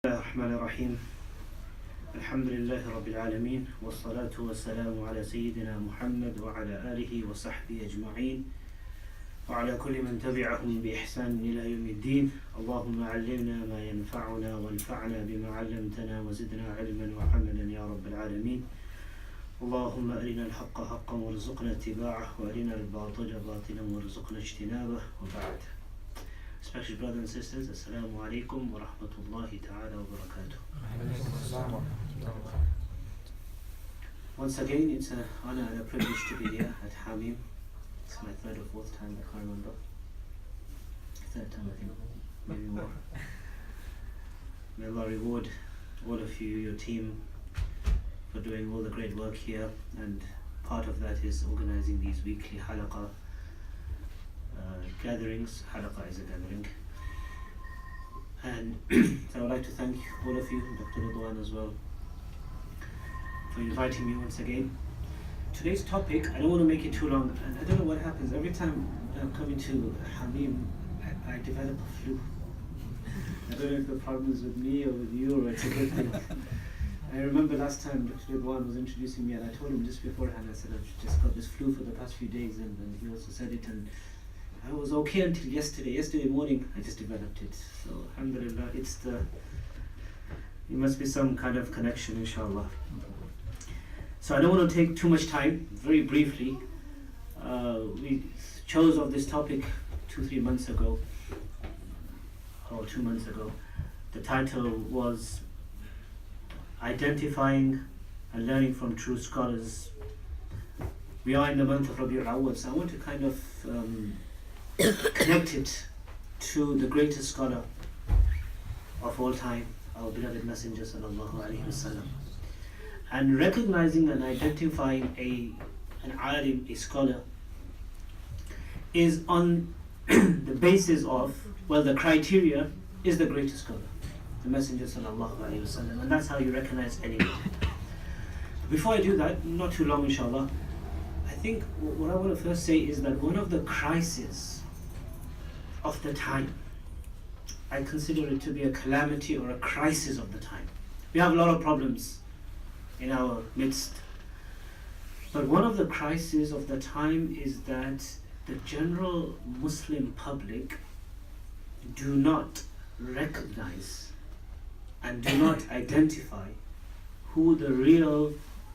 الرحمن الرحيم الحمد لله رب العالمين والصلاة والسلام على سيدنا محمد وعلى آله وصحبه أجمعين وعلى كل من تبعهم بإحسان إلى يوم الدين. اللهم علمنا ما ينفعنا وانفعنا بما علمتنا وزدنا علما وعملا يا رب العالمين. اللهم أرنا الحق حقا وارزقنا اتباعه وأرنا الباطل باطلا وارزقنا اجتنابه وبعد. Special brothers and sisters, Assalamu alaikum wa rahmatullahi ta'ala wa barakatuh. Once again, it's an honor and a privilege to be here at Ha Meem. It's my third or fourth time, I can't remember. Third time, I think, maybe more. May Allah reward all of you, your team, for doing all the great work here. And part of that is organizing these weekly halaqa gatherings. Halaqa is a gathering. And so I would like to thank all of you, Dr. Ridwan as well, for inviting me once again. Today's topic, I don't want to make it too long, and I don't know what happens. Every time I'm coming to Ha Meem, I develop a flu. I don't know if the problem is with me or with you, or it's a good thing. I remember last time Dr. Ridwan was introducing me, and I told him just beforehand, I said, I've just got this flu for the past few days, and he also said it, and I was okay until yesterday. Yesterday morning, I just developed it. So, alhamdulillah, it must be some kind of connection, inshallah. So I don't want to take too much time. Very briefly, we chose of this topic 2-3 months ago, or 2 months ago. The title was Identifying and Learning from True Scholars. We are in the month of Rabi'ul Awwal, so I want to kind of connect it to the greatest scholar of all time, our beloved Messenger sallallahu alaihi wasallam, and recognizing and identifying an alim, a scholar, is on the basis of, well, the criteria is the greatest scholar, the Messenger sallallahu alaihi wasallam, and that's how you recognize anyone. Before I do that, not too long inshallah, I think what I want to first say is that one of the crises of the time, I consider it to be a calamity or a crisis of the time. We have a lot of problems in our midst, but one of the crises of the time is that the general Muslim public do not recognize and do not identify who the real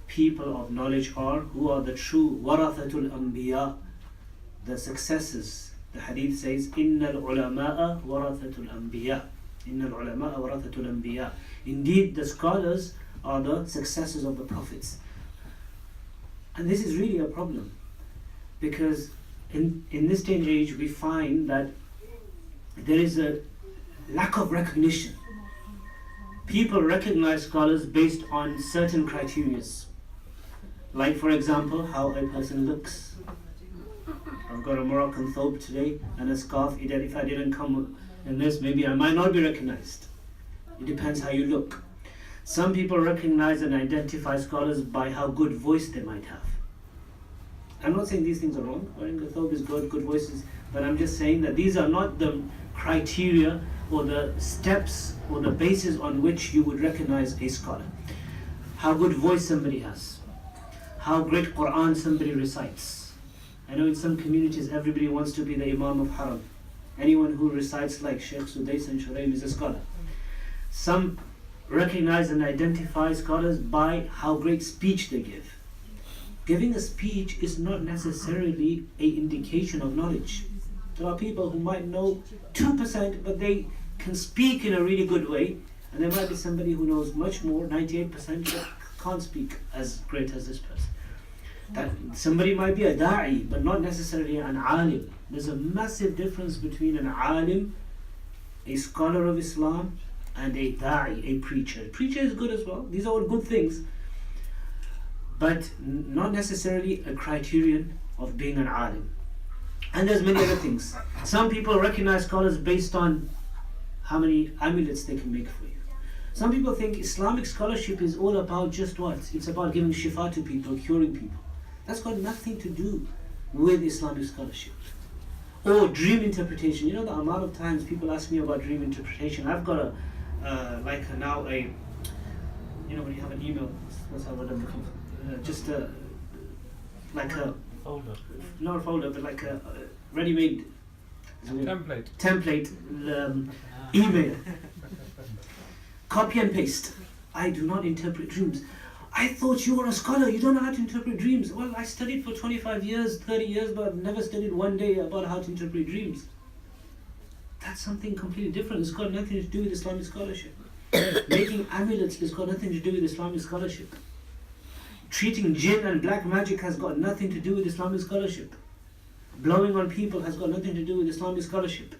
people of knowledge are, who are the true warathatul anbiya, the successors. The hadith says, Innal ulama'a warathatul anbiya. Innal ulama'a warathatul anbiya. Indeed, the scholars are the successors of the prophets. And this is really a problem, because in this day and age we find that there is a lack of recognition. People recognize scholars based on certain criteria. Like, for example, how a person looks. I've got a Moroccan thobe today and a scarf. If I didn't come in this, maybe I might not be recognized. It depends how you look. Some people recognize and identify scholars by how good voice they might have. I'm not saying these things are wrong. Wearing a thobe is good voices, but I'm just saying that these are not the criteria or the steps or the basis on which you would recognize a scholar. How good voice somebody has, how great Qur'an somebody recites. I know in some communities everybody wants to be the Imam of Haram. Anyone who recites like Shaykh Sudais and Shuraim is a scholar. Some recognize and identify scholars by how great speech they give. Giving a speech is not necessarily an indication of knowledge. There are people who might know 2%, but they can speak in a really good way, and there might be somebody who knows much more, 98%, but can't speak as great as this person. That somebody might be a da'i, but not necessarily an alim. There's a massive difference between an alim, a scholar of Islam, and a da'i, a preacher. A preacher is good as well. These are all good things, but not necessarily a criterion of being an alim. And there's many other things. Some people recognize scholars based on how many amulets they can make for you. Some people think Islamic scholarship is all about just what? It's about giving shifa to people, curing people. That's got nothing to do with Islamic scholarship. Or dream interpretation. You know, the amount of times people ask me about dream interpretation. I've got now a, when you have an email, what's that word I'm looking for? Just like a Folder. not a folder, but like a ready-made template email. Copy and paste. I do not interpret dreams. I thought you were a scholar, you don't know how to interpret dreams. Well, I studied for 25 years, 30 years, but I've never studied one day about how to interpret dreams. That's something completely different. It's got nothing to do with Islamic scholarship. Making amulets has got nothing to do with Islamic scholarship. Treating jinn and black magic has got nothing to do with Islamic scholarship. Blowing on people has got nothing to do with Islamic scholarship.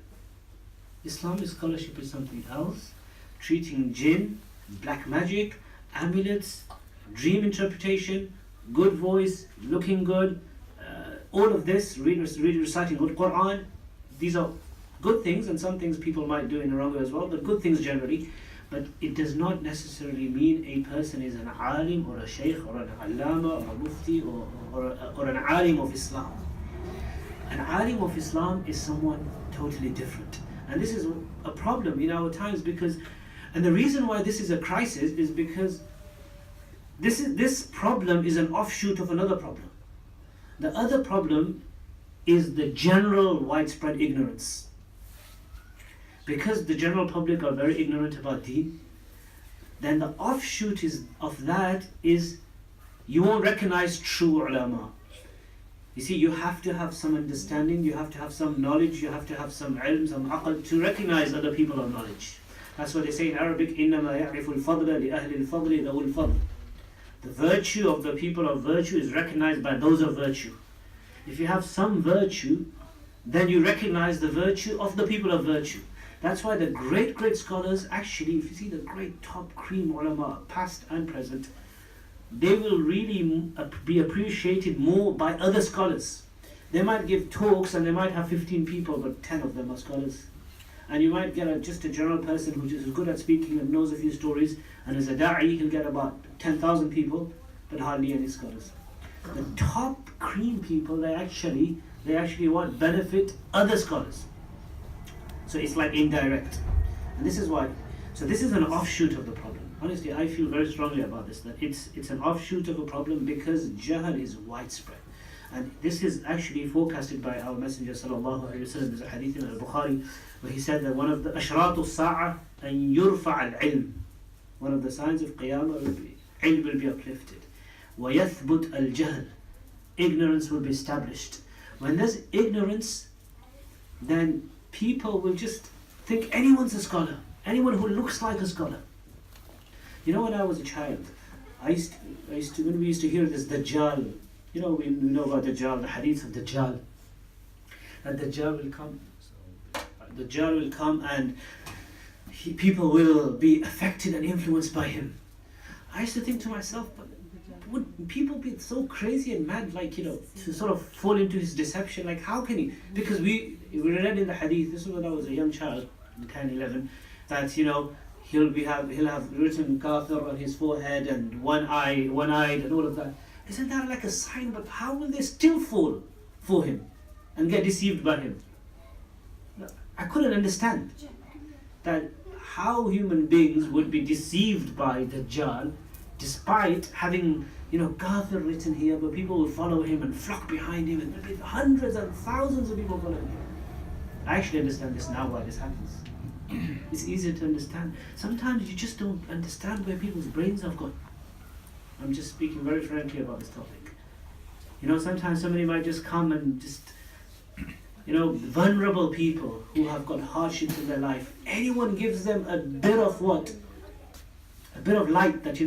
Islamic scholarship is something else. Treating jinn, black magic, amulets, dream interpretation, good voice, looking good, all of this, reciting good Qur'an, these are good things, and some things people might do in a wrong way as well, but good things generally. But it does not necessarily mean a person is an alim or a shaykh or an allama or a mufti or an alim of Islam. An alim of Islam is someone totally different. And this is a problem in our times and the reason why this is a crisis is because this problem is an offshoot of another problem. The other problem is the general widespread ignorance. Because the general public are very ignorant about deen, then the offshoot of that is you won't recognize true ulama. You see, you have to have some understanding, you have to have some knowledge, you have to have some ilm, some aql to recognize other people of knowledge. That's what they say in Arabic, إِنَّمَا يَعْرِفُ الْفَضْلَ لِأَهْلِ الْفَضْلِ ذَوُ الْفَضْلِ. The virtue of the people of virtue is recognized by those of virtue. If you have some virtue, then you recognize the virtue of the people of virtue. That's why the great scholars, actually, if you see the great top cream ulama, past and present, they will really be appreciated more by other scholars. They might give talks and they might have 15 people, but 10 of them are scholars. And you might get just a general person who is good at speaking and knows a few stories, and as a da'i, he'll get about 10,000 people, but hardly any scholars. The top cream people, they actually want benefit other scholars. So it's like indirect. And this is why. So this is an offshoot of the problem. Honestly, I feel very strongly about this, that it's an offshoot of a problem because jahl is widespread. And this is actually forecasted by our Messenger sallallahu alaihi wasallam. There's a hadith in al-Bukhari where he said that one of the ashratu sa'a an yurfa al-ilm. One of the signs of qiyamah will be, ilm will be uplifted. Wa yathbut al-jahl. Ignorance will be established. When there's ignorance, then people will just think anyone's a scholar. Anyone who looks like a scholar. You know, when I was a child, when we used to hear this Dajjal, we know about Dajjal, the hadith of Dajjal. That Dajjal will come and people will be affected and influenced by him. I used to think to myself, but would people be so crazy and mad, to sort of fall into his deception? Like, how can he? Because we read in the hadith, this was when I was a young child, 10, 11, that, he'll have written kafir on his forehead and one-eyed and all of that. Isn't that like a sign? But how will they still fall for him and get deceived by him? I couldn't understand that how human beings would be deceived by Dajjal despite having kafir written here, but people will follow him and flock behind him, and there'll be hundreds and thousands of people following him. I actually understand this now, why this happens. It's easier to understand. Sometimes you just don't understand where people's brains have gone. I'm just speaking very frankly about this topic. Sometimes somebody might just come and vulnerable people who have got hardships in their life. Anyone gives them a bit of what? A bit of light that,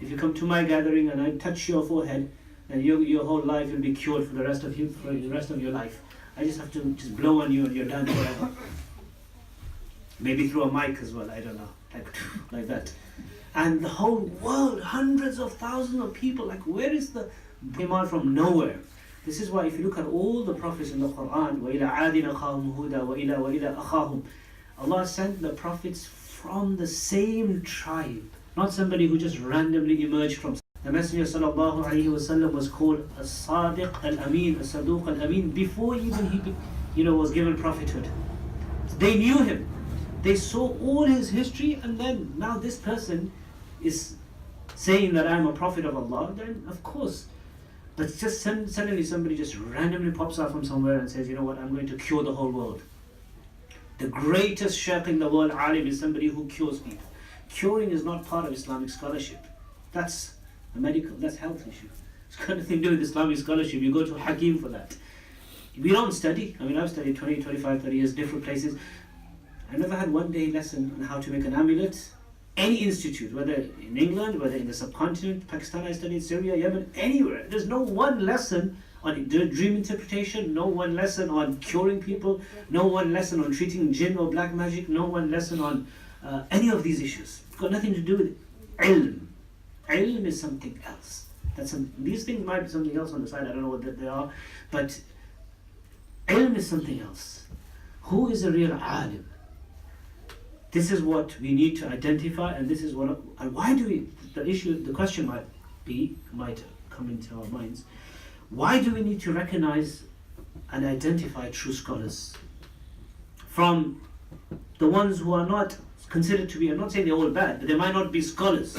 if you come to my gathering and I touch your forehead, then your whole life will be cured for the rest of your life. I just have to just blow on you and you're done forever. Maybe through a mic as well, I don't know, like that. And the whole world, hundreds of thousands of people, where is the came out from nowhere? This is why if you look at all the prophets in the Qur'an, وَإِلَىٰ عَادٍ أَخَاهُمْ هُودًا وَإِلَىٰ أَخَاهُمْ, Allah sent the prophets from the same tribe, not somebody who just randomly emerged from. The Messenger sallallahu alaihi wasallam was called as-Sadiq al-Amin, as-Saduq al-Amin, before even he was given prophethood. They knew him. they saw all his history, and then now this person is saying that I'm a prophet of Allah, then of course. But just suddenly somebody just randomly pops out from somewhere and says, you know what, I'm going to cure the whole world. The greatest shaykh in the world, alim, is somebody who cures people. Curing is not part of Islamic scholarship. That's that's health issue. It's got nothing to do with Islamic scholarship. You go to Hakim for that. We don't study. I mean, I've studied 20, 25, 30 years, different places. I never had one day lesson on how to make an amulet. Any institute, whether in England, whether in the subcontinent, Pakistan I studied, Syria, Yemen, anywhere. There's no one lesson on dream interpretation, no one lesson on curing people, no one lesson on treating jinn or black magic, no one lesson on any of these issues. It's got nothing to do with ilm. Ilm is something else. These things might be something else on the side, I don't know what they are, but ilm is something else. Who is a real alim? This is what we need to identify, and this is what, and why do we, the question might come into our minds, why do we need to recognize and identify true scholars from the ones who are not considered to be, I'm not saying they're all bad, but they might not be scholars.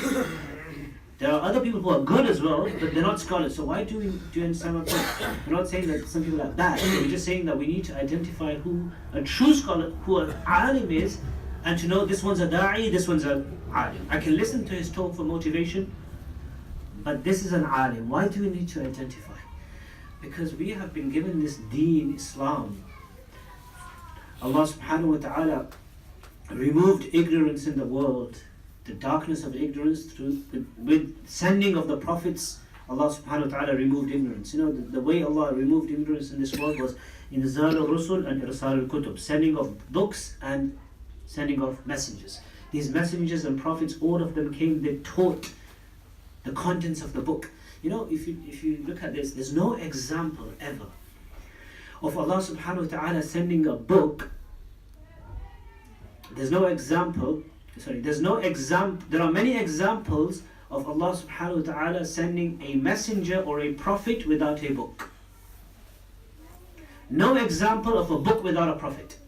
There are other people who are good as well, but they're not scholars. So why do you understand my point? We're not saying that some people are bad, we're just saying that we need to identify who a true scholar, who an alim is, and to know this one's a da'i, this one's a alim. I can listen to his talk for motivation, but this is an alim. Why do we need to identify? Because we have been given this deen, Islam. Allah subhanahu wa ta'ala removed ignorance in the world, the darkness of ignorance with sending of the prophets. Allah subhanahu wa ta'ala removed ignorance. You know, the way Allah removed ignorance in this world was inzal al-rusul and irsal al-kutub, sending of books and sending of messengers. These messengers and prophets, all of them came, they taught the contents of the book. You know, if you look at this, there's no example ever of Allah subhanahu wa ta'ala sending a book. There are many examples of Allah subhanahu wa ta'ala sending a messenger or a prophet without a book. No example of a book without a prophet.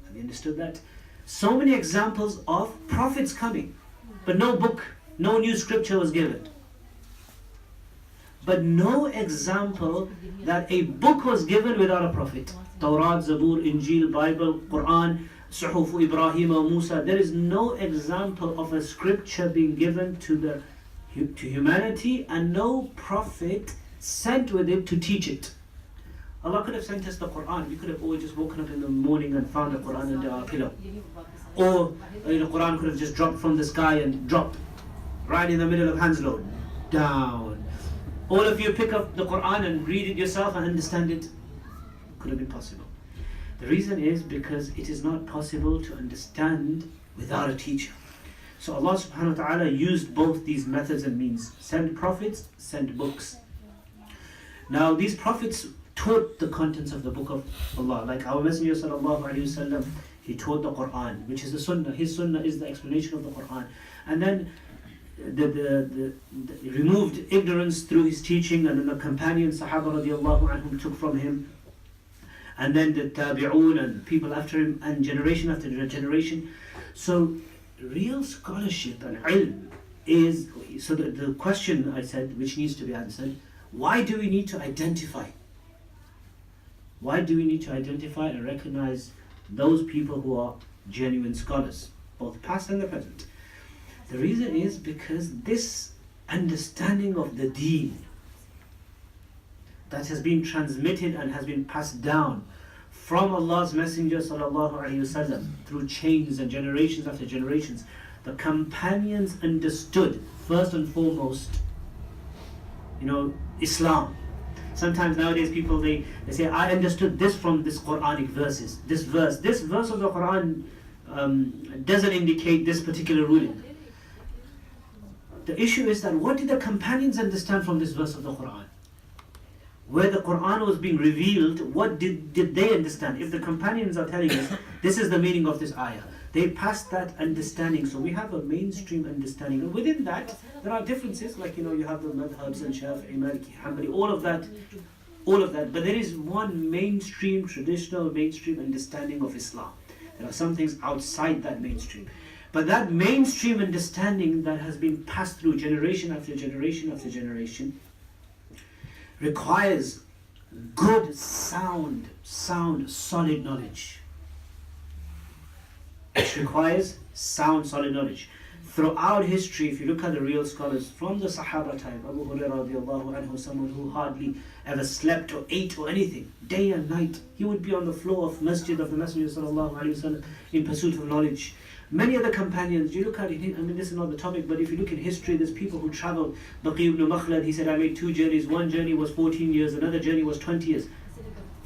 Have you understood that? So many examples of prophets coming, but no book, no new scripture was given. But no example that a book was given without a prophet. Tawrat, Zabur, Injil, Bible, Qur'an, Suhuf Ibrahim or Musa. There is no example of a scripture being given to humanity and no prophet sent with it to teach it. Allah could have sent us the Qur'an. We could have always just woken up in the morning and found the Qur'an under our pillow. Or the Qur'an could have just dropped from the sky and dropped right in the middle of Hanslow. Down. All of you pick up the Qur'an and read it yourself and understand it. Could have been possible. The reason is because it is not possible to understand without a teacher. So Allah subhanahu wa ta'ala used both these methods and means. Send prophets, send books. Now these prophets taught the contents of the book of Allah. Like our Messenger sallallahu alayhi wasallam, he taught the Qur'an, which is the Sunnah. His Sunnah is the explanation of the Qur'an. And then the removed ignorance through his teaching, and then the companions, Sahaba radiallahu anhum, took from him. And then the tabi'un and people after him, and generation after generation. So real scholarship and ilm is, so the question I said, which needs to be answered, why do we need to identify? Why do we need to identify and recognize those people who are genuine scholars, both past and the present? The reason is because this understanding of the deen that has been transmitted and has been passed down from Allah's Messenger sallallahu alaihi wasallam through chains and generations after generations, the companions understood first and foremost, Islam. Sometimes nowadays people they say, I understood this from this Quranic verses. This verse of the Quran doesn't indicate this particular ruling. The issue is that what did the companions understand from this verse of the Quran? Where the Quran was being revealed, what did they understand? If the companions are telling us, this is the meaning of this ayah, they passed that understanding. So we have a mainstream understanding. And within that, there are differences, like you have the madhabs and Shafi'i, Maliki, Hanbali, all of that. But there is one traditional mainstream understanding of Islam. There are some things outside that mainstream. But that mainstream understanding that has been passed through generation after generation after generation requires good, sound, solid knowledge. It requires sound, solid knowledge. Throughout history, if you look at the real scholars from the Sahaba time, Abu Hurairah radiallahu anhu, someone who hardly ever slept or ate or anything, day and night, he would be on the floor of Masjid of the Messenger sallallahu alaihi wasallam in pursuit of knowledge. Many other companions, you look at it, I mean this is not the topic, but if you look in history, there's people who traveled. Baqi ibn Makhlad, he said, I made 2 journeys. One journey was 14 years, another journey was 20 years.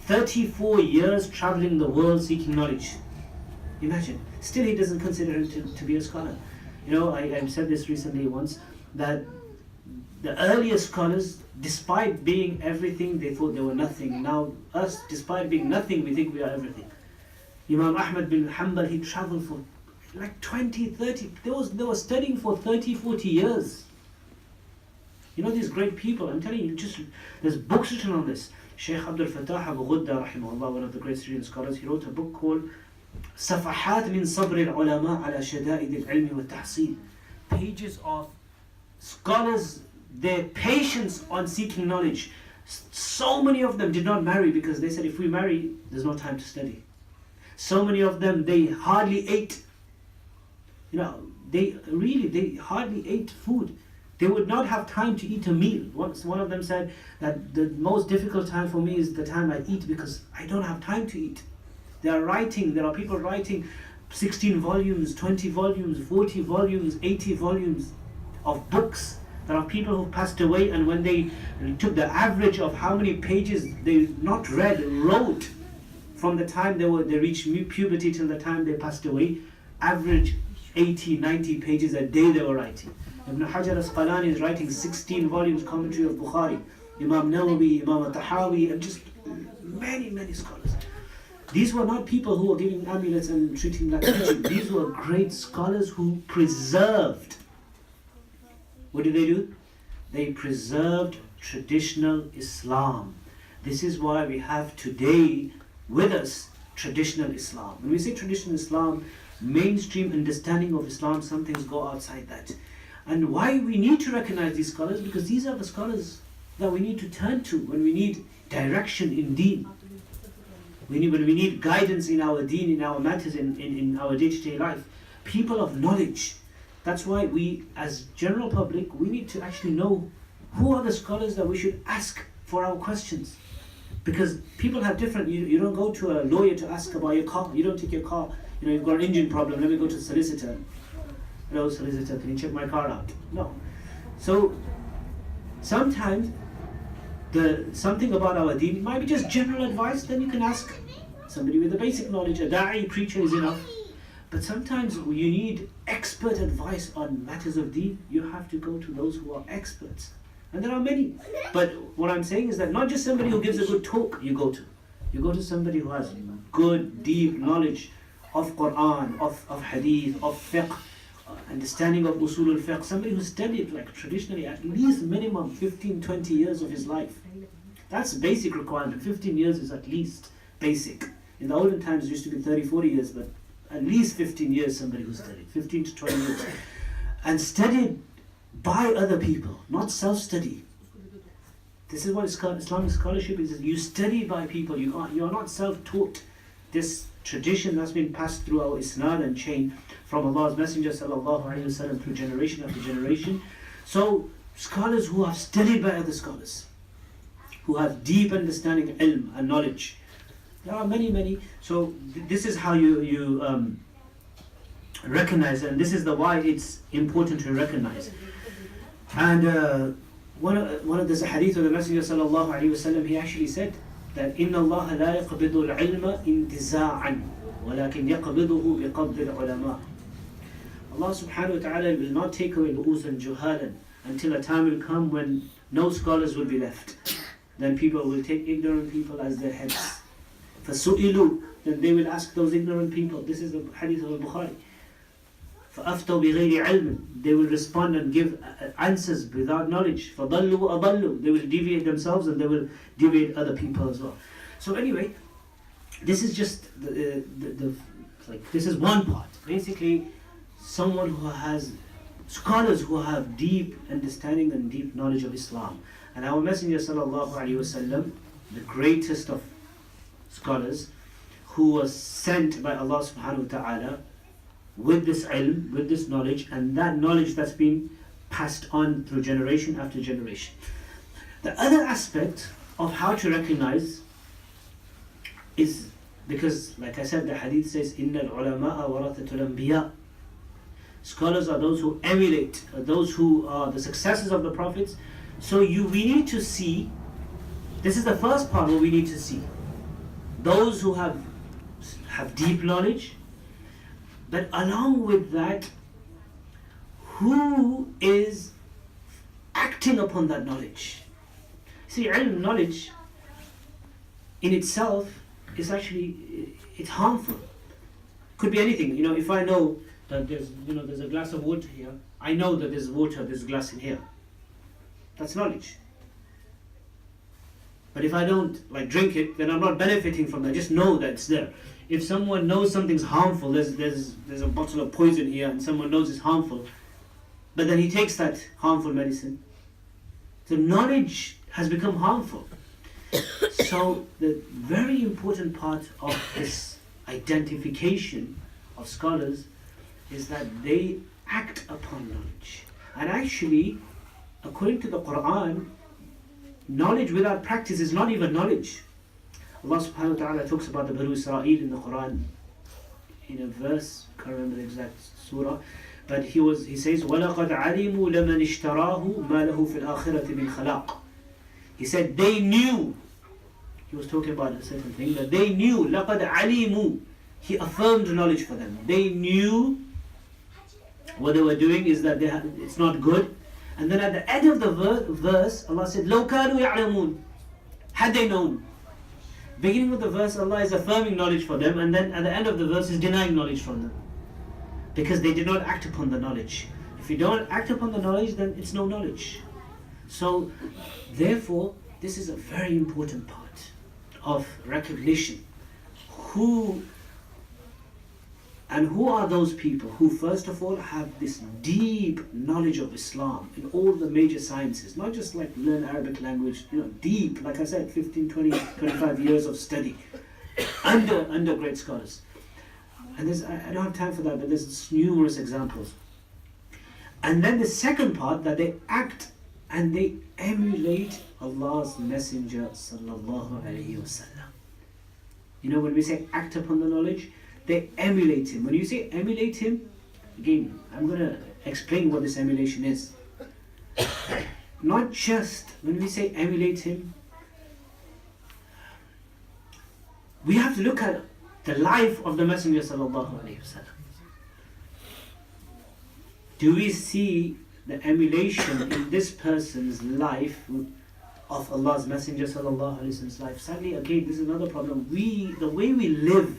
34 years traveling the world seeking knowledge. Imagine. Still he doesn't consider him to be a scholar. You know, I said this recently once, that the earlier scholars, despite being everything, they thought they were nothing. Now us, despite being nothing, we think we are everything. Imam Ahmad bin Hanbal, he traveled for like 20, 30, they were studying for 30, 40 years. You know, these great people, I'm telling you, there's books written on this. Shaykh Abdul Fattah Abu Ghudda, rahimahullah, one of the great Syrian scholars, he wrote a book called صفحات من صبر العلماء على شدائد العلم والتحصيل. Pages of scholars, their patience on seeking knowledge. So many of them did not marry because they said, if we marry, there's no time to study. So many of them, they hardly ate. You know, they hardly ate food. They would not have time to eat a meal. Once one of them said that the most difficult time for me is the time I eat because I don't have time to eat. There are people writing 16 volumes, 20 volumes, 40 volumes, 80 volumes of books. There are people who passed away, and when they took the average of how many pages they not read, wrote from the time they reached puberty till the time they passed away, average 80, 90 pages a day they were writing. Ibn Hajar al-Asqalani is writing 16 volumes commentary of Bukhari. Imam Nawawi, Imam al-Tahawi, and just many, many scholars. These were not people who were giving amulets and treating like magic. These were great scholars who preserved. What did they do? They preserved traditional Islam. This is why we have today with us traditional Islam. When we say traditional Islam, mainstream understanding of Islam, some things go outside that. And why we need to recognize these scholars? Because these are the scholars that we need to turn to when we need direction in deen. When we need guidance in our deen, in our matters, in our day-to-day life. People of knowledge. That's why we, as general public, we need to actually know who are the scholars that we should ask for our questions. Because people have different, you don't go to a lawyer to ask about your car. You don't take your car, you've got an engine problem, let me go to the solicitor. Hello solicitor, can you check my car out? No. So, sometimes, something about our deen might be just general advice, then you can ask somebody with the basic knowledge. A da'i, preacher is enough. But sometimes you need expert advice on matters of deen. You have to go to those who are experts. And there are many. But what I'm saying is that not just somebody who gives a good talk you go to. You go to somebody who has good, deep knowledge of Qur'an, of hadith, of fiqh, understanding of usul al-fiqh. Somebody who studied like traditionally at least minimum 15, 20 years of his life. That's a basic requirement. 15 years is at least basic. In the olden times it used to be 30, 40 years, but at least 15 years somebody who studied. 15 to 20 years. And studied by other people, not self-study. This is what Islamic scholarship is. You study by people. You are not self-taught. This tradition that's been passed through our isnad and chain from Allah's Messenger sallallahu alaihi wasallam through generation after generation. So scholars who have studied by other scholars, who have deep understanding of ilm and knowledge. There are many, many. So this is how you recognize it, and this is why it's important to recognize. And one of the hadith of the Messenger sallallahu alaihi wasallam, he actually said that إِنَّ اللَّهَ لَا يَقْبِضُ الْعِلْمَ انْتِزَاعًا وَلَكِنْ يَقْبِضُهُ بِقَبْضِ الْعُلَمَاءِ. Allah subhanahu wa ta'ala will not take away ru'usan juhalan until a time will come when no scholars will be left. Then people will take ignorant people as their heads. فَسُئِلُوا, then they will ask those ignorant people. This is the hadith of Bukhari. فَأَفْتَوْا بِغَيْرِ عِلْمٍ, they will respond and give answers without knowledge. فَضَلُّوا أَضَلُّوا, they will deviate themselves and they will deviate other people as well. So anyway, this is just the like this is one part. Basically, someone who has scholars who have deep understanding and deep knowledge of Islam. And our Messenger sallallahu alaihi wasallam, the greatest of scholars, who was sent by Allah subhanahu wa ta'ala with this ilm, with this knowledge, and that knowledge that's been passed on through generation after generation. The other aspect of how to recognize is because, like I said, the hadith says, "Inna al-ulama warathatul anbiya." Scholars are those who emulate, those who are the successors of the prophets. So we need to see, this is the first part what we need to see. Those who have deep knowledge, but along with that, who is acting upon that knowledge. See, ilm, knowledge in itself is actually, it's harmful. Could be anything. If I know that there's a glass of water here, I know that there's water, there's a glass in here. That's knowledge. But if I don't drink it, then I'm not benefiting from that. Just know that it's there. If someone knows something's harmful, there's a bottle of poison here, and someone knows it's harmful, but then he takes that harmful medicine, the knowledge has become harmful. So the very important part of this identification of scholars is that they act upon knowledge. And actually, according to the Qur'an, knowledge without practice is not even knowledge. Allah subhanahu wa ta'ala talks about the Banu Israel in the Qur'an in a verse, I can't remember the exact surah, but he says, وَلَقَدْ عَلِمُوا لَمَنِ اشْتَرَاهُ مَا لَهُ فِي الْآخِرَةِ مِنْ خَلَاقٍ. He said, they knew, he was talking about a certain thing, that they knew, لَقَدْ عَلِمُوا. He affirmed knowledge for them. They knew what they were doing is that it's not good. And then at the end of the verse, Allah said, لَوْ كَانُوا يَعْلَمُونَ. Had they known. Beginning of the verse, Allah is affirming knowledge for them, and then at the end of the verse is denying knowledge from them. Because they did not act upon the knowledge. If you don't act upon the knowledge, then it's no knowledge. So, therefore, this is a very important part of recognition. Who are those people who, first of all, have this deep knowledge of Islam in all the major sciences, not just learn Arabic language, deep, like I said, 15, 20, 25 years of study under great scholars. And I don't have time for that, but there's numerous examples. And then the second part, that they act and they emulate Allah's Messenger sallallahu alaihi wasallam. When we say act upon the knowledge, they emulate him. When you say emulate him, again, I'm going to explain what this emulation is. Not just when we say emulate him, we have to look at the life of the Messenger sallallahu alaihi wasallam. Do we see the emulation in this person's life of Allah's Messenger sallallahu alaihi wasallam's life? Sadly, again, this is another problem. The way we live,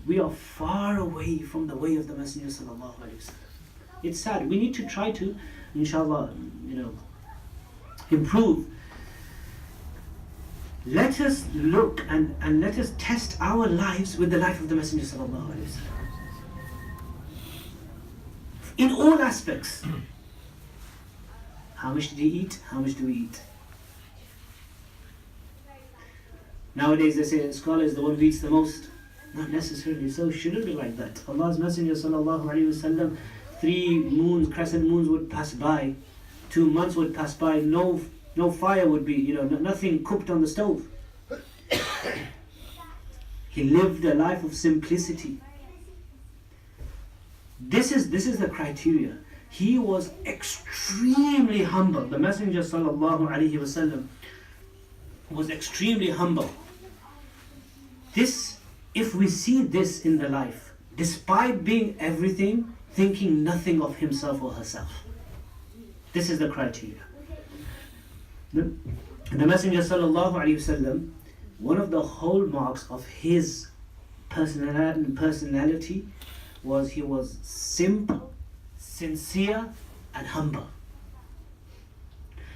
we are far away from the way of the Messenger sallallahu alaihi wasallam. It's sad. We need to try to, inshallah, improve. Let us look and let us test our lives with the life of the Messenger sallallahu alaihi wasallam. In all aspects. How much did he eat? How much do we eat? Nowadays they say a scholar is the one who eats the most. Not necessarily so. It shouldn't be like that. Allah's Messenger sallallahu alaihi wasallam, 3 crescent moons would pass by, 2 months would pass by, no fire would be, nothing cooked on the stove. He lived a life of simplicity. This is the criteria. He was extremely humble. The Messenger sallallahu alaihi wasallam was extremely humble. If we see this in the life, despite being everything, thinking nothing of himself or herself. This is the criteria. The Messenger sallallahu alaihi wasallam, one of the hallmarks of his personality was he was simple, sincere, and humble.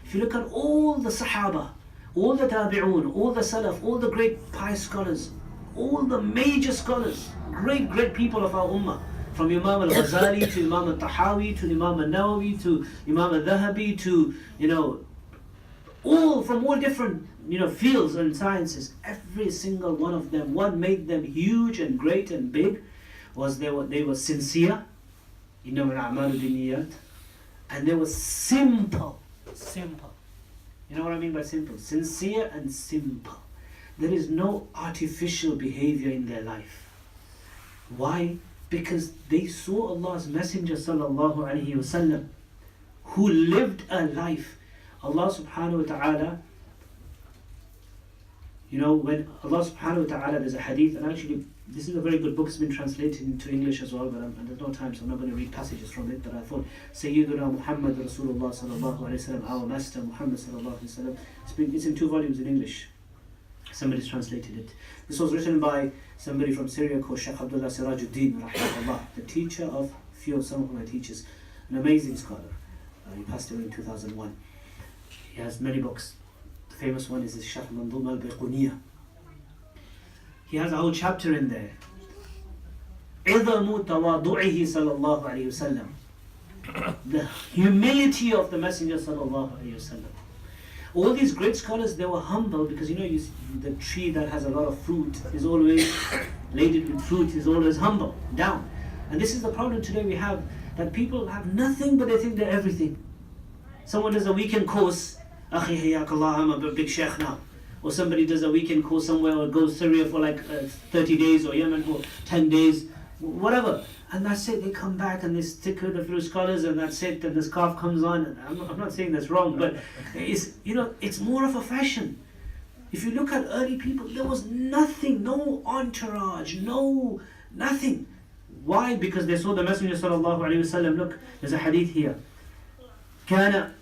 If you look at all the Sahaba, all the Tabi'un, all the Salaf, all the great pious scholars, all the major scholars, great people of our ummah, from Imam al-Ghazali to Imam al-Tahawi to Imam al-Nawawi to Imam al-Dhahabi to, all from all different, fields and sciences. Every single one of them, what made them huge and great and big was they were sincere, and they were simple. You know what I mean by simple? Sincere and simple. There is no artificial behavior in their life. Why? Because they saw Allah's Messenger sallallahu alaihi wasallam, who lived a life. Allah subhanahu wa ta'ala, when Allah subhanahu wa ta'ala, there's a hadith, and actually this is a very good book, it's been translated into English as well, but there's no time, so I'm not going to read passages from it, but I thought Sayyiduna Muhammad Rasulullah sallallahu alaihi wasallam, our master Muhammad sallallahu alaihi wasallam, it's in 2 volumes in English. Somebody's translated it. This was written by somebody from Syria called Shaykh Abdullah Sirajuddin, rahimahullah, the teacher of some of my teachers, an amazing scholar. He passed away in 2001. He has many books. The famous one is his Sharh Manduma al-Baiquniyah. He has a whole chapter in there. عِظَمُ تَوَاضُعِهِ sallallahu alayhi wasallam. The humility of the Messenger sallallahu alayhi wasallam. All these great scholars, they were humble because you see, the tree that has a lot of fruit is always laden with fruit, is always humble, down. And this is the problem today we have, that people have nothing but they think they're everything. Someone does a weekend course, Akhi Hayakallah, I'm a big shaykh now. Or somebody does a weekend course somewhere, or goes Syria for like 30 days, or Yemen for 10 days, whatever. And that's it, they come back and they stick with a few scholars and that's it, and the scarf comes on. And I'm not saying that's wrong, but it's more of a fashion. If you look at early people, there was nothing, no entourage, nothing. Why? Because they saw the Messenger sallallahu alaihi wasallam. Look, there's a hadith here. كان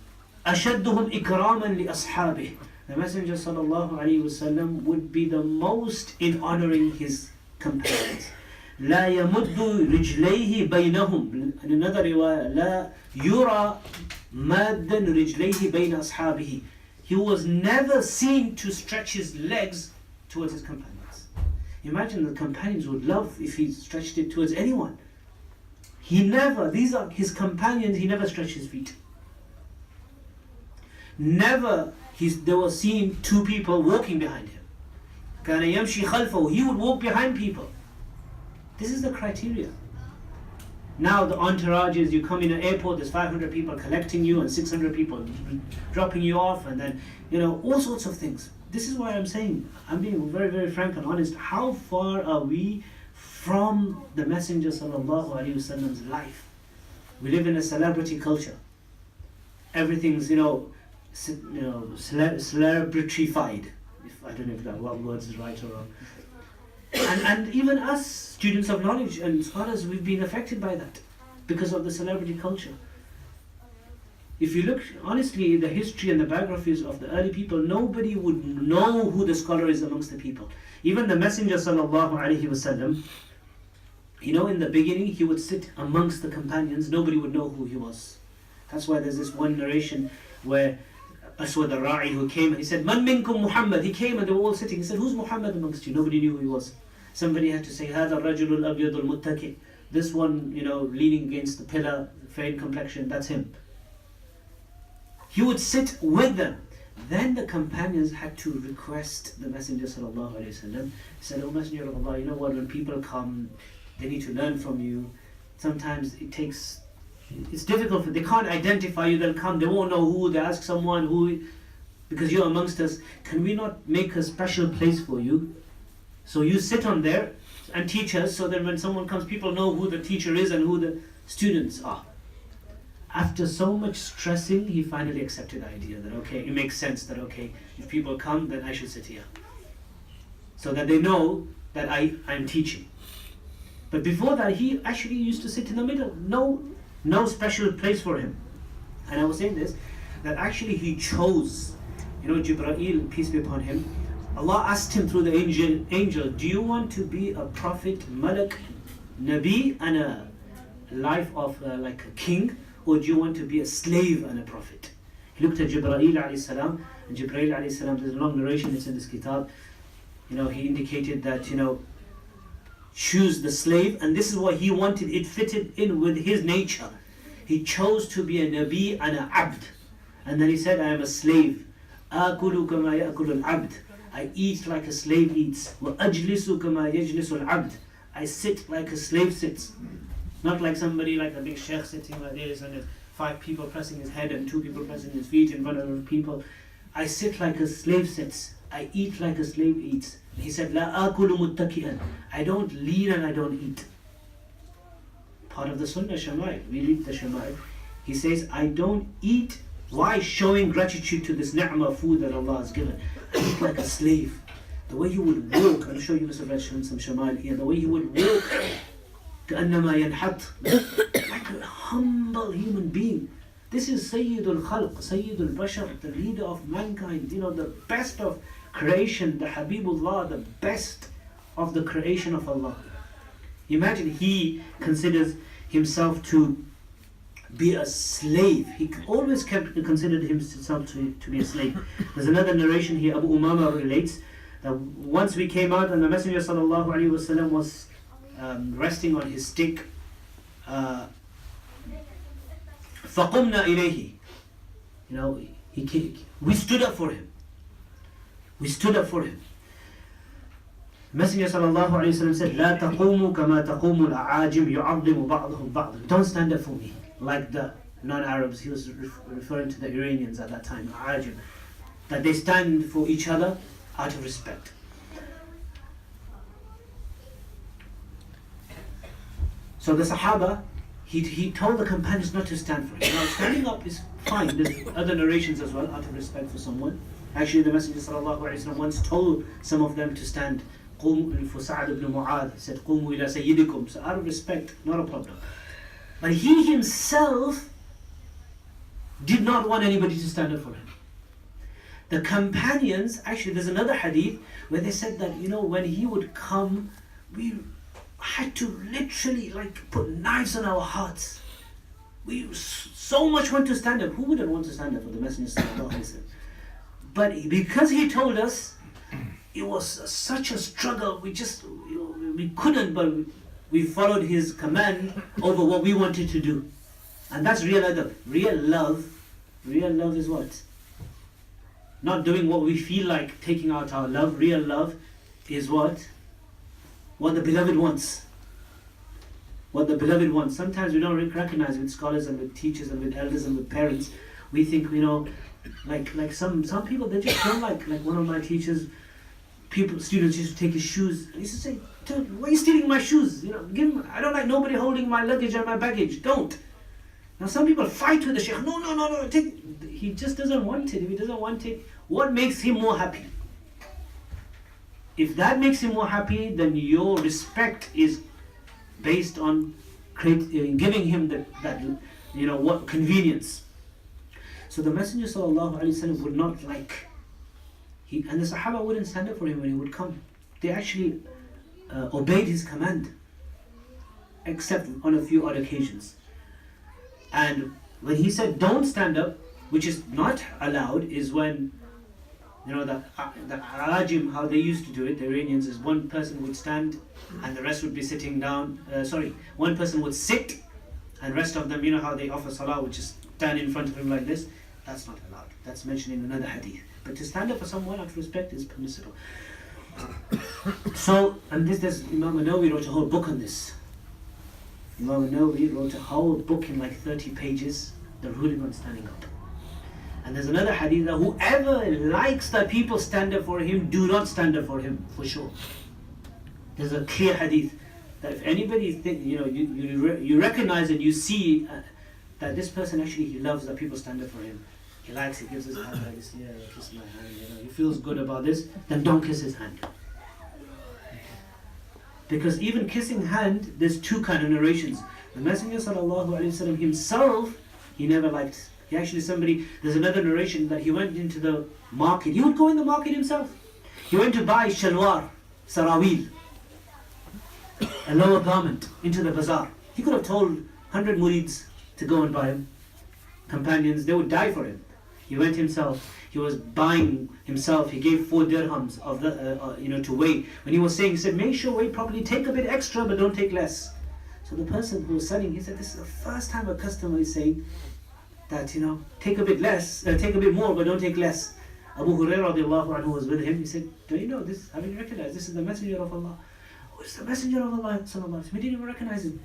أشدهم إكراما لأصحابه. The Messenger sallallahu alaihi wasallam would be the most in honoring his companions. لا يمد رجليه بينهم. In another riwayah, لا يرى مادا رجليه بين أصحابه. He was never seen to stretch his legs towards his companions. Imagine the companions would love if he stretched it towards anyone. These are his companions, he never stretched his feet. Never they were seen 2 people walking behind him. كان يمشي خلفه. He would walk behind people. This is the criteria. Now the entourage is, you come in an airport, there's 500 people collecting you and 600 people dropping you off, and then all sorts of things. This is why I'm saying, I'm being very, very frank and honest, how far are we from the Messenger sallallahu alaihi wasallam's life? We live in a celebrity culture. Everything's celebrityfied. I don't know if that word is right or wrong. And even us, students of knowledge and scholars, we've been affected by that because of the celebrity culture. If you look honestly at the history and the biographies of the early people, nobody would know who the scholar is amongst the people. Even the Messenger sallallahu alaihi wasallam, in the beginning he would sit amongst the companions, nobody would know who he was. That's why there's this one narration where Aswad al-Ra'i, who came and he said, Man minkum Muhammad. He came and they were all sitting. He said, who's Muhammad amongst you? Nobody knew who he was. Somebody had to say, Hada rajulul abyadul muttaki. This one, leaning against the pillar, fair complexion, that's him. He would sit with them. Then the companions had to request the Messenger sallallahu alaihi wasallam. He said, oh Messenger of Allah, you know what, when people come, they need to learn from you. Sometimes it's difficult they can't identify you, they'll come, they won't know who, they ask someone who, because you're amongst us, can we not make a special place for you? So you sit on there and teach us, so that when someone comes, people know who the teacher is and who the students are. After so much stressing, he finally accepted the idea that it makes sense that if people come, then I should sit here. So that they know that I'm teaching. But before that, he actually used to sit in the middle. No special place for him. And I was saying this, that actually he chose, Jibreel, peace be upon him, Allah asked him through the angel, do you want to be a prophet, malak, nabi, and a life of like a king, or do you want to be a slave and a prophet? He looked at Jibreel alayhi salam, and Jibreel alayhi salam, there's a long narration, it's in this kitab. he indicated that, choose the slave, and this is what he wanted. It fitted in with his nature. He chose to be a Nabi and a Abd. And then he said, I am a slave. آكُلُ كَمَا يَأْكُلُ الْعَبْدِ. I eat like a slave eats. وَأَجْلِسُ كَمَا يَجْلِسُ الْعَبْدِ. I sit like a slave sits. Not like somebody, like a big shaykh sitting like this, and there's 5 people pressing his head and 2 people pressing his feet in front of other people. I sit like a slave sits. I eat like a slave eats. He said, لَا آكُلُ مُتَّكِئًا. I don't lean and I don't eat. Part of the Sunnah Shama'il. We read the Shama'il. He says, I don't eat. Why? Showing gratitude to this ni'mah of food that Allah has given. I eat like a slave. The way he would walk, I'm sure you must have read some Shama'il here, the way he would walk, كَأَنَّمَا يَنْحَطْ, like a humble human being. This is Sayyidul Khalq, Sayyidul Bashar, the leader of mankind, the best of creation, the Habibullah, the best of the creation of Allah. Imagine he considers himself to be a slave. He always considered himself to be a slave. There's another narration here, Abu Umama relates, that once we came out and the Messenger sallallahu alaihi wasallam was resting on his stick, فَقُمْنَا إِلَيْهِ. We stood up for him. We stood up for him. Messenger sallallahu alaihi wasallam said, لا تقوموا كما تقوم الأعاجم يعظم بعضهم بعضا. Don't stand up for me like the non-Arabs. He was referring to the Iranians at that time, A'ajim, that they stand for each other out of respect. So the Sahaba, he told the companions not to stand for him. Now standing up is fine. There's other narrations as well, out of respect for someone. Actually, the Messenger sallallahu alaihi wasallam once told some of them to stand. For Sa'ad ibn Mu'adh, he said, قُومُوا إِلَى سَيِّدِكُمْ. So out of respect, not a problem. But he himself did not want anybody to stand up for him. The companions, actually there's another hadith where they said that, when he would come, we had to literally put knives on our hearts. We so much want to stand up. Who wouldn't want to stand up for the Messenger sallallahu alaihi wasallam? But because he told us, it was such a struggle. We just, we couldn't, but we followed his command over what we wanted to do. And that's real adab. Real love is what? Not doing what we feel like, taking out our love. Real love is what? What the beloved wants. What the beloved wants. Sometimes we don't recognize with scholars and with teachers and with elders and with parents. We think, like some people, they just don't like one of my teachers, students used to take his shoes. He used to say, dude, why are you stealing my shoes? I don't like nobody holding my luggage and my baggage. Don't. Now some people fight with the shaykh. No. He just doesn't want it. If he doesn't want it, what makes him more happy? If that makes him more happy, then your respect is based on giving him that what convenience. So the Messenger sallallahu alaihi wasallam would not and the Sahaba wouldn't stand up for him when he would come. They actually obeyed his command, except on a few odd occasions. And when he said don't stand up, which is not allowed, is when the Arajim, how they used to do it, the Iranians, is one person would stand and the rest would be sitting down. One person would sit and rest of them, how they offer salah, would just stand in front of him like this. That's not allowed. That's mentioned in another hadith. But to stand up for someone out of respect is permissible. So, and there's Imam Nawawi wrote a whole book on this. Imam Nawawi wrote a whole book in 30 pages, the ruling on standing up. And there's another hadith that whoever likes that people stand up for him, do not stand up for him, for sure. There's a clear hadith that if anybody you recognize and you see that this person actually, he loves that people stand up for him. He likes it, gives his hand like this, kiss my hand, he feels good about this, then don't kiss his hand. Because even kissing hand, there's two kind of narrations. The Messenger sallallahu alaihi wasallam himself, he never liked. He actually there's another narration that he went into the market. He would go in the market himself. He went to buy shalwar, sarawil, a lower garment, into the bazaar. He could have told 100 murids to go and buy him. Companions, they would die for him. He went himself. He was buying himself. He gave 4 dirhams of the to weigh. When he was saying, he said, make sure weigh properly. Take a bit extra, but don't take less. So the person who was selling, he said, this is the first time a customer is saying that take a bit less, take a bit more, but don't take less. Abu Hurairah radiallahu anhu was with him. He said, do you know this? Have you recognized this is the messenger of Allah? Oh, it's the messenger of Allah sallallahu alaihi wasallam. We didn't even recognize him.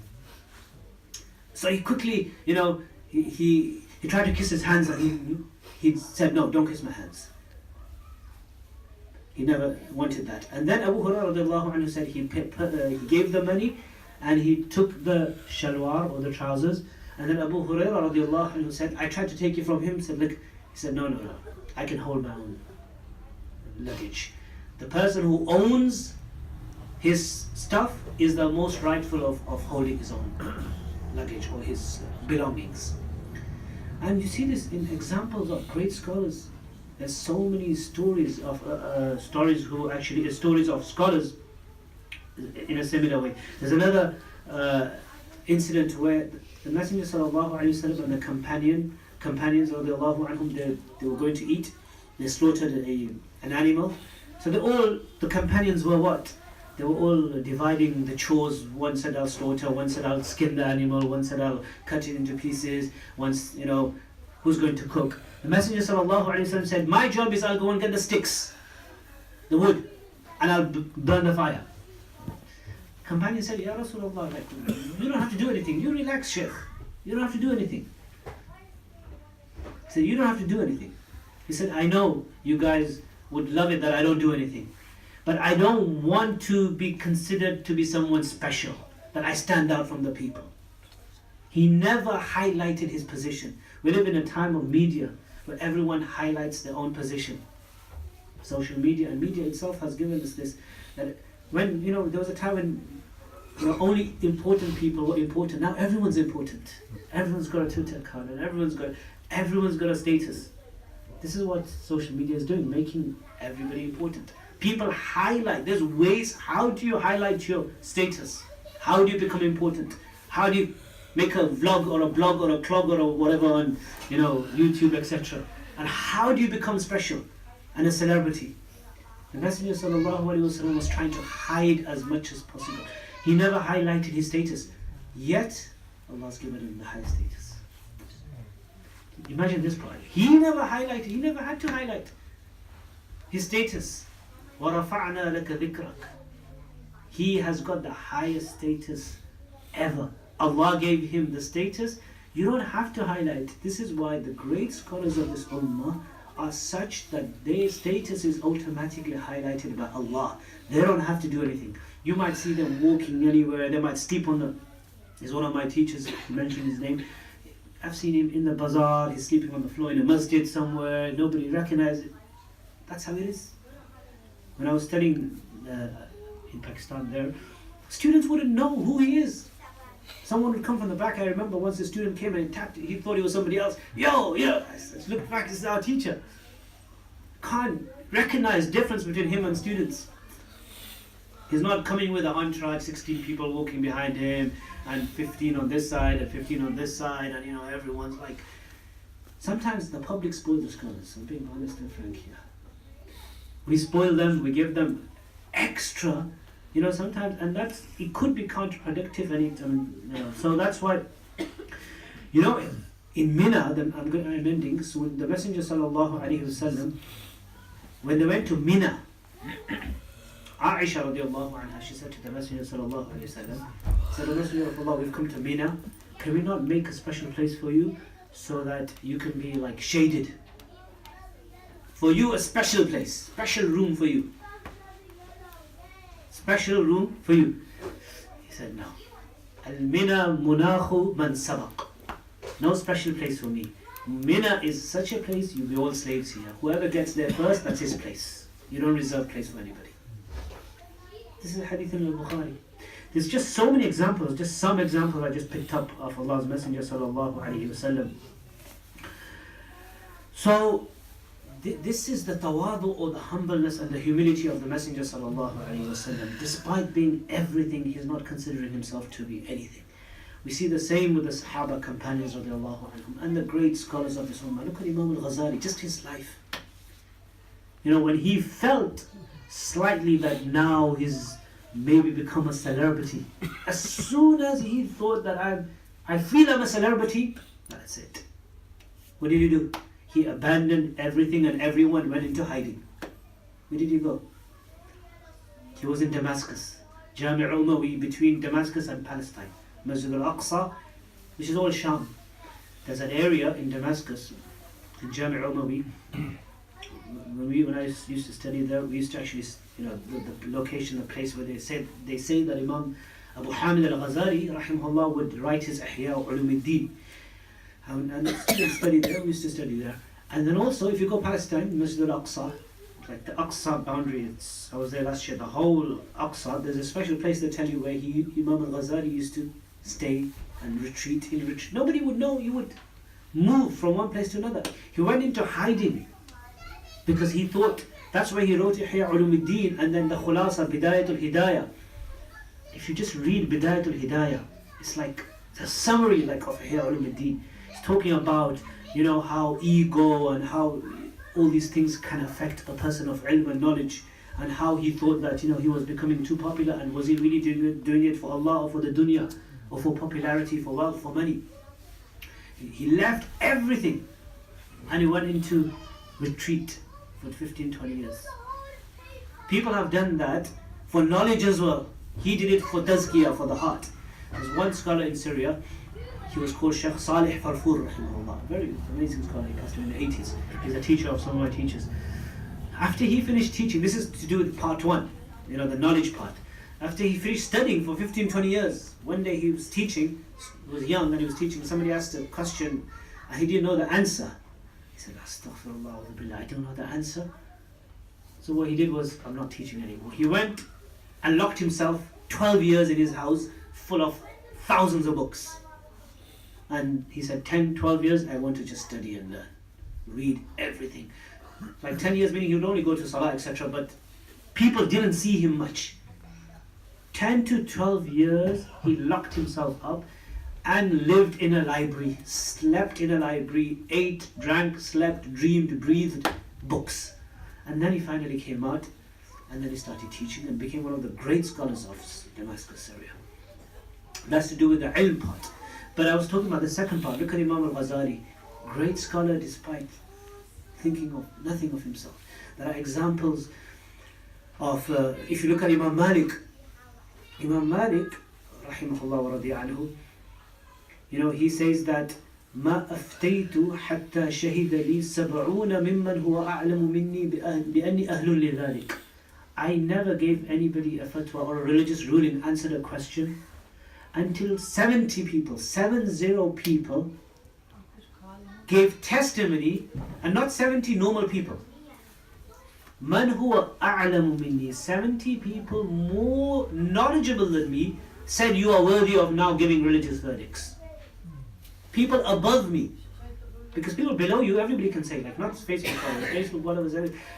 So he quickly, he tried to kiss his hands, and he said, no, don't kiss my hands. He never wanted that. And then Abu Hurairah radiallahu anhu said he gave the money and he took the shalwar or the trousers. And then Abu Hurairah radiallahu anhu said, I tried to take it from him. He said, look, he said, no, I can hold my own luggage. The person who owns his stuff is the most rightful of holding his own luggage or his belongings. And you see this in examples of great scholars. There's so many stories of stories of scholars in a similar way. There's another incident where the Messenger sallallahu alaihi wasallam and the companions radiallahu anhum, they were going to eat. They slaughtered an animal. So the companions were what? They were all dividing the chores. One said I'll slaughter, one said I'll skin the animal, one said I'll cut it into pieces, once, who's going to cook. The Messenger sallallahu alaihi wasallam said, my job is I'll go and get the sticks, the wood, and I'll burn the fire. Companion said, Ya Rasulullah, you don't have to do anything. You relax, Shaykh. You don't have to do anything. He said, you don't have to do anything. He said, I know you guys would love it that I don't do anything. But I don't want to be considered to be someone special, that I stand out from the people. He never highlighted his position. We live in a time of media where everyone highlights their own position. Social media and media itself has given us this, that when, there was a time when only important people were important. Now everyone's important. Everyone's got a Twitter account and everyone's got a status. This is what social media is doing, making everybody important. People highlight. There's ways. How do you highlight your status? How do you become important? How do you make a vlog or a blog or a clog or whatever on YouTube, etc.? And how do you become special and a celebrity? The Messenger sallallahu alaihi wasallam was trying to hide as much as possible. He never highlighted his status. Yet Allah's given him the high status. Imagine this problem. He never had to highlight his status. وَرَفَعْنَا لَكَ ذِكْرَكَ. He has got the highest status ever. Allah gave him the status. You don't have to highlight. This is why the great scholars of this ummah are such that their status is automatically highlighted by Allah. They don't have to do anything. You might see them walking anywhere. They might sleep on the... He's one of my teachers, mentioned his name. I've seen him in the bazaar. He's sleeping on the floor in a masjid somewhere. Nobody recognizes it. That's how it is. When I was studying in Pakistan there, students wouldn't know who he is. Someone would come from the back. I remember once a student came and tapped. He thought he was somebody else. Yo! I looked back, this is our teacher. Can't recognize difference between him and students. He's not coming with an entourage, 16 people walking behind him, and 15 on this side, and 15 on this side, and everyone's like... Sometimes the public spoils the scholars. I'm being honest and frank here. We spoil them, we give them extra, sometimes, and it could be counterproductive. So that's why, in Mina, I'm ending. So when the Messenger sallallahu alaihi wasallam, when they went to Mina, Aisha radiallahu anha, she said to the Messenger sallallahu alaihi wasallam, said, "O Messenger of Allah, we've come to Mina. Can we not make a special place for you so that you can be like shaded? For you, a special place, special room for you. Special room for you." He said, "No. Al-Mina munakhu man sabaq." No special place for me. Mina is such a place, you'll be all slaves here. Whoever gets there first, that's his place. You don't reserve place for anybody. This is a hadith in al-Bukhari. There's just so many examples, just some examples I just picked up of Allah's Messenger sallallahu alaihi wasallam. So, this is the tawadu or the humbleness and the humility of the Messenger sallallahu alaihi wasallam. Despite being everything, he is not considering himself to be anything. We see the same with the Sahaba companions radiallahu anhum and the great scholars of this ummah. Look at Imam al-Ghazali, just his life. You know, when he felt slightly that now he's maybe become a celebrity, as soon as he thought that I feel I'm a celebrity, that's it. What did he do? He abandoned everything and everyone, went into hiding. Where did he go? He was in Damascus. Jami' Umawi, between Damascus and Palestine. Masjid al-Aqsa, which is all Sham. There's an area in Damascus, in Jami' Umawi. When I used to study there, we used to actually, you know, the location, the place where they say that Imam Abu Hamid al-Ghazali, rahimahullah, would write his Ihya Ulumuddin. And the students studied there, we used to study there. And then also, if you go Palestine, Masjid al-Aqsa, like the Aqsa boundary, I was there last year, the whole Aqsa, there's a special place they tell you where Imam al-Ghazali used to stay and retreat. Nobody would know. He would move from one place to another. He went into hiding because he thought, that's why he wrote Ihya Ulumuddin and then the Khulasa, Bidayatul Hidayah. If you just read Bidayatul Hidayah, it's like a summary like of Ihya Ulumuddin. It's talking about, you know, how ego and how all these things can affect a person of ilm and knowledge, and how he thought that, you know, he was becoming too popular, and was he really doing it for Allah or for the dunya or for popularity, for wealth, for money. He left everything and he went into retreat for 15-20 years. People have done that for knowledge as well. He did it for tazkiyah, for the heart. There's one scholar in Syria, he was called Shaykh Salih Farfur, rahimahullah, very amazing scholar. He passed away in the 80s. He's a teacher of some of my teachers. After he finished teaching, this is to do with part one, you know, the knowledge part. After he finished studying for 15-20 years, one day he was teaching, he was young and he was teaching, somebody asked a question and he didn't know the answer. He said, Astaghfirullah, I don't know the answer. So what he did was, I'm not teaching anymore. He went and locked himself 12 years in his house full of thousands of books. And he said, 10, 12 years, I want to just study and learn. Read everything. Like 10 years meaning he would only go to Salah, etc. But people didn't see him much. 10 to 12 years, he locked himself up and lived in a library, slept in a library, ate, drank, slept, dreamed, breathed books. And then he finally came out, and then he started teaching and became one of the great scholars of Damascus, Syria. That's to do with the ilm part. But I was talking about the second part. Look at Imam al-Ghazali, great scholar despite thinking of nothing of himself. There are examples of, if you look at Imam Malik, rahimahullah wa radiya anhu, you know, he says that ما أفتيت حتى شهد لي 70 ممن هو أعلم مني بأني أهل لذلك. I never gave anybody a fatwa or a religious ruling, answered a question, until 70 people gave testimony, and not 70 normal people. Man huwa a'lamu minni, 70 people more knowledgeable than me said you are worthy of now giving religious verdicts. People above me. Because people below you, everybody can say, like not Facebook followers, Facebook, whatever,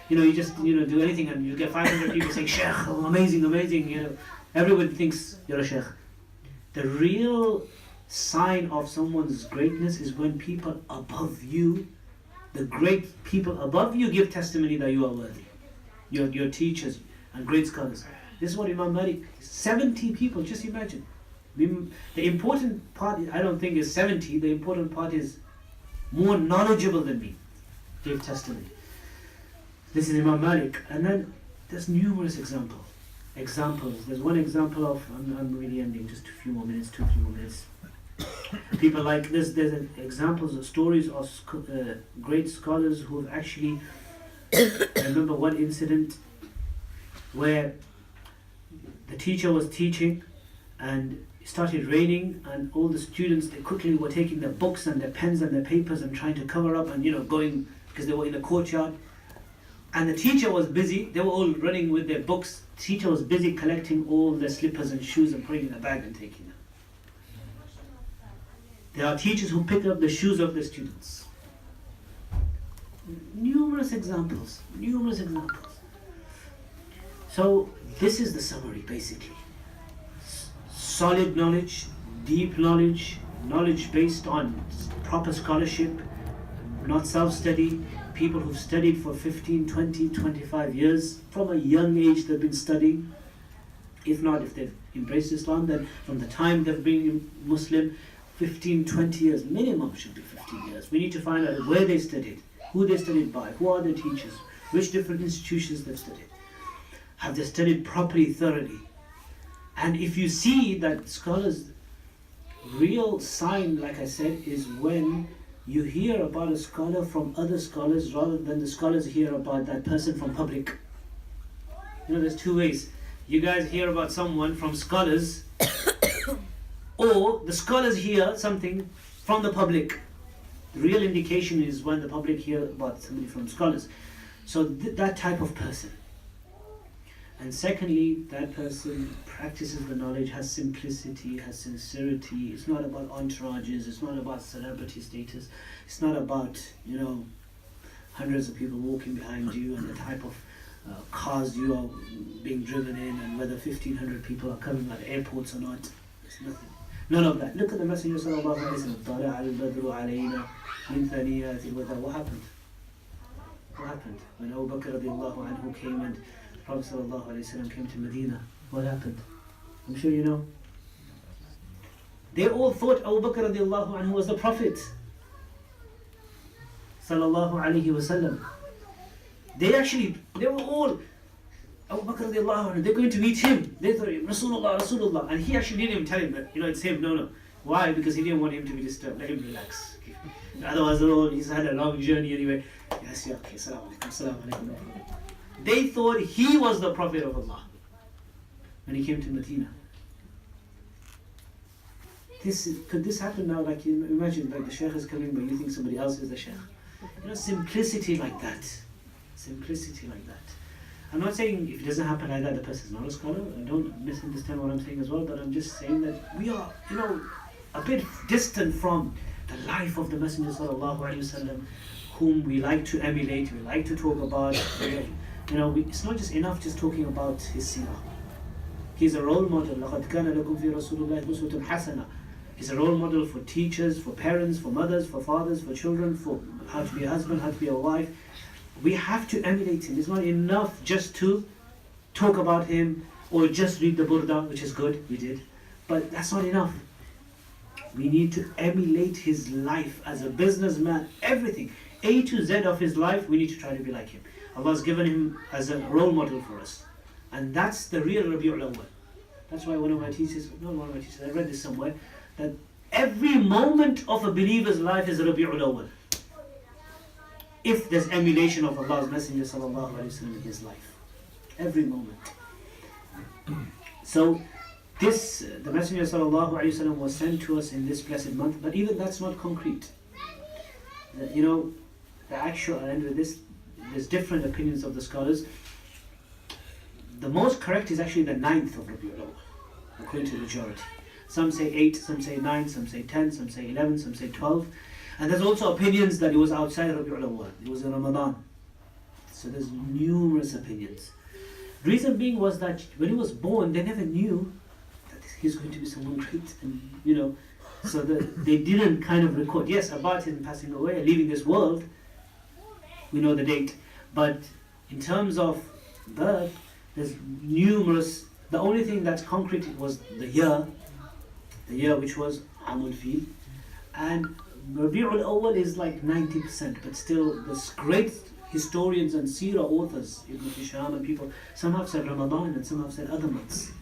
you know, you just, you know, do anything and you get 500 people saying, Shaykh, oh, amazing, amazing, you know. Everyone thinks you're a Shaykh. The real sign of someone's greatness is when people above you, the great people above you, give testimony that you are worthy. Your teachers and great scholars. This is what Imam Malik, 70 people, just imagine. The important part, I don't think, is 70. The important part is more knowledgeable than me gave testimony. This is Imam Malik. And then there's numerous examples. There's one example of, I'm really ending, just 2 more minutes. People like this, there's examples of stories of great scholars who have actually, I remember one incident where the teacher was teaching and it started raining, and all the students, they quickly were taking their books and their pens and their papers and trying to cover up and, you know, going, because they were in the courtyard. And the teacher was busy, they were all running with their books. The teacher was busy collecting all their slippers and shoes and putting in a bag and taking them. There are teachers who pick up the shoes of the students. Numerous examples. So this is the summary basically. Solid knowledge, deep knowledge, knowledge based on proper scholarship, not self-study. People who've studied for 15, 20, 25 years, from a young age they've been studying. If not, if they've embraced Islam, then from the time they've been Muslim, 15, 20 years, minimum should be 15 years. We need to find out where they studied, who they studied by, who are their teachers, which different institutions they've studied. Have they studied properly, thoroughly? And if you see that scholars, real sign, like I said, is when you hear about a scholar from other scholars rather than the scholars hear about that person from public. You know, there's two ways. You guys hear about someone from scholars or the scholars hear something from the public. The real indication is when the public hear about somebody from scholars. So that type of person. And secondly, that person practices the knowledge, has simplicity, has sincerity. It's not about entourages, it's not about celebrity status, it's not about, you know, hundreds of people walking behind you and the type of cars you are being driven in and whether 1,500 people are coming at airports or not. It's nothing. None of that. Look at the Messenger sallallahu alaihi wasallam. What happened? What happened? When Abu Bakr radiallahu anhu came and the Prophet sallallahu alaihi wasallam came to Medina, what happened? I'm sure you know. They all thought Abu Bakr radiallahu anhu was the Prophet sallallahu alaihi wasallam. They were all, Abu Bakr radiallahu anhu, they're going to meet him. They thought, Rasulullah, Rasulullah. And he actually didn't even tell him that, you know, it's him. No. Why? Because he didn't want him to be disturbed. Let him relax. Otherwise, he's had a long journey anyway. Yes, yeah, okay, salam alaikum. They thought he was the Prophet of Allah when he came to Medina. Could this happen now? Like, you imagine, like the shaykh is coming, but you think somebody else is the shaykh. You know, simplicity like that. Simplicity like that. I'm not saying if it doesn't happen like that, the person is not a scholar. I don't misunderstand what I'm saying as well, but I'm just saying that we are, you know, a bit distant from the life of the Messenger sallallahu alaihi wasallam, whom we like to emulate, we like to talk about. You know, it's not just enough just talking about his seerah. He's a role model. لَقَدْ كَانَ لَكُمْ فِي رَسُولِ اللَّهِ أُسْوَةٌ حَسَنَةٌ. He's a role model for teachers, for parents, for mothers, for fathers, for children, for how to be a husband, how to be a wife. We have to emulate him. It's not enough just to talk about him or just read the Burda, which is good, we did. But that's not enough. We need to emulate his life as a businessman, everything. A to Z of his life, we need to try to be like him. Allah's given him as a role model for us. And that's the real Rabi'ul Awwal. That's why one of my teachers, I read this somewhere, that every moment of a believer's life is Rabi'ul Awwal. If there's emulation of Allah's Messenger sallallahu alaihi wasallam in his life. Every moment. So, the Messenger sallallahu alaihi wasallam was sent to us in this blessed month, but even that's not concrete. You know, the actual, and with this, there's different opinions of the scholars. The most correct is actually the 9th of Rabi'ul Awwal, according to the majority. Some say 8, some say 9, some say 10, some say 11, some say 12. And there's also opinions that it was outside Rabi'ul Awwal, it was in Ramadan. So there's numerous opinions. Reason being was that when he was born, they never knew that he's going to be someone great, and you know, so they didn't kind of record. Yes, about him passing away, leaving this world, we know the date. But in terms of birth, there's numerous. The only thing that's concrete was the year which was Amul Fil, and Rabi'ul Awwal is like 90%, but still there's great historians and seerah authors, Ibn Hisham and people, some have said Ramadan and some have said other months,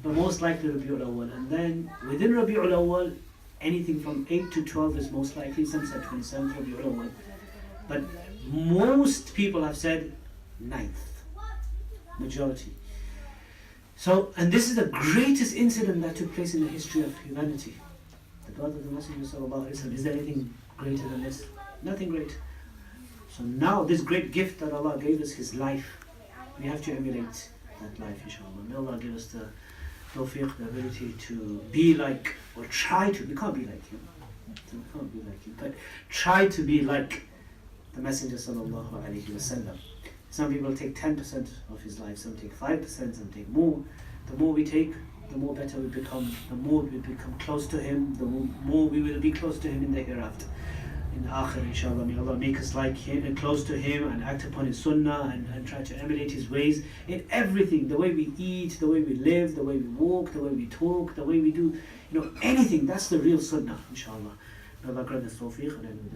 but most likely Rabi'ul Awwal. And then within Rabi'ul Awwal, anything from 8 to 12 is most likely. Some said 27th Rabi'ul Awwal, but most people have said 9th, majority. So, and this is the greatest incident that took place in the history of humanity. The birth of the Messenger sallallahu alaihi wasallam. Is there anything greater than this? Nothing great. So now this great gift that Allah gave us, His life, we have to emulate that life, inshallah. May Allah give us the tawfiq, the ability to be like, or try to, we can't be like Him. We can't be like Him, but try to be like the Messenger sallallahu alaihi wasallam. Some people take 10% of his life, some take 5%, some take more. The more we take, the more better we become, the more we become close to him, the more we will be close to him in the hereafter. In the akhir, inshallah, may Allah make us like him and close to him and act upon his sunnah and try to emulate his ways in everything, the way we eat, the way we live, the way we walk, the way we talk, the way we do, anything. That's the real sunnah, inshallah. May Allah grant us tawfiq and